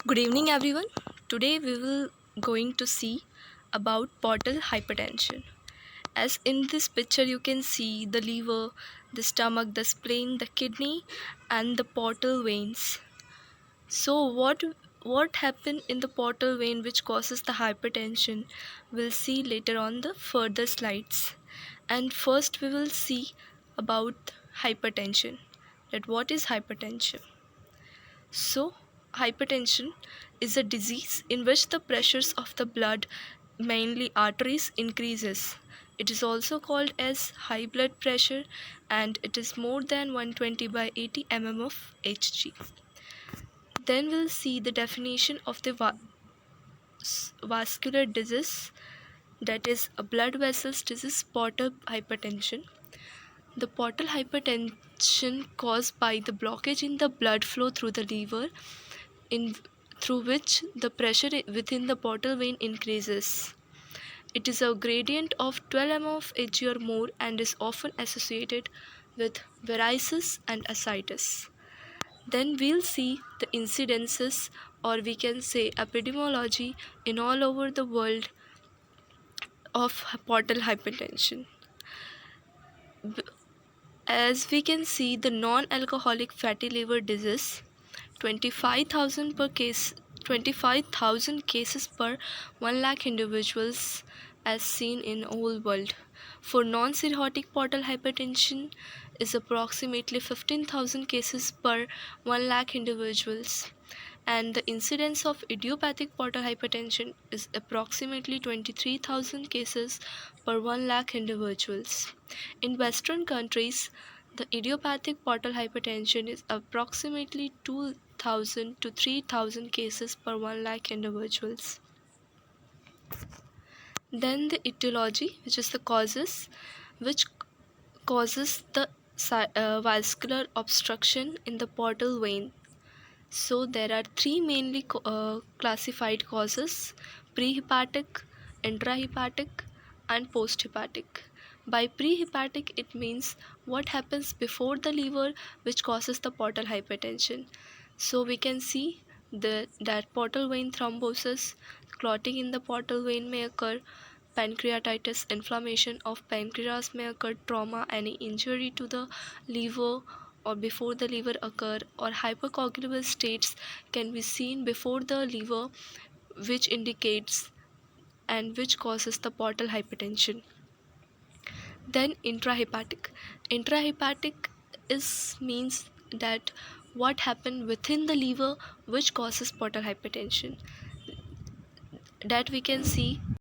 Good evening everyone. Today we will going to see about portal hypertension. As in this picture you can see the liver, the stomach, the spleen, the kidney and the portal veins. So what happened in the portal vein which causes the hypertension we'll see later on the further slides. And first we will see about hypertension. That what is hypertension? So, hypertension is a disease in which the pressures of the blood, mainly arteries, increases. It is also called as high blood pressure and it is more than 120 by 80 mm of Hg. Then we'll see the definition of the vascular disease, that is a blood vessels disease, portal hypertension. The portal hypertension caused by the blockage in the blood flow through the liver, in through which the pressure within the portal vein increases. It is a gradient of 12 mm of Hg or more and is often associated with varices and ascites. Then we'll see the incidences, or we can say epidemiology, in all over the world of portal hypertension. As we can see, the non-alcoholic fatty liver disease, 25,000 cases per 1 lakh individuals as seen in whole world. For non-cirrhotic portal hypertension is approximately 15,000 cases per 1 lakh individuals, and the incidence of idiopathic portal hypertension is approximately 23,000 cases per 1 lakh individuals. In Western countries, the idiopathic portal hypertension is approximately 2,000 to 3,000 cases per 1 lakh individuals. Then the etiology, which is the causes, which causes the vascular obstruction in the portal vein. So there are three mainly classified causes: prehepatic, intrahepatic and posthepatic. By prehepatic it means what happens before the liver which causes the portal hypertension. So we can see that portal vein thrombosis, clotting in the portal vein may occur, pancreatitis, inflammation of pancreas may occur, trauma, any injury to the liver or before the liver occur, or hypercoagulable states can be seen before the liver, which indicates and which causes the portal hypertension. Then intrahepatic is means that what happened within the liver which causes portal hypertension, that we can see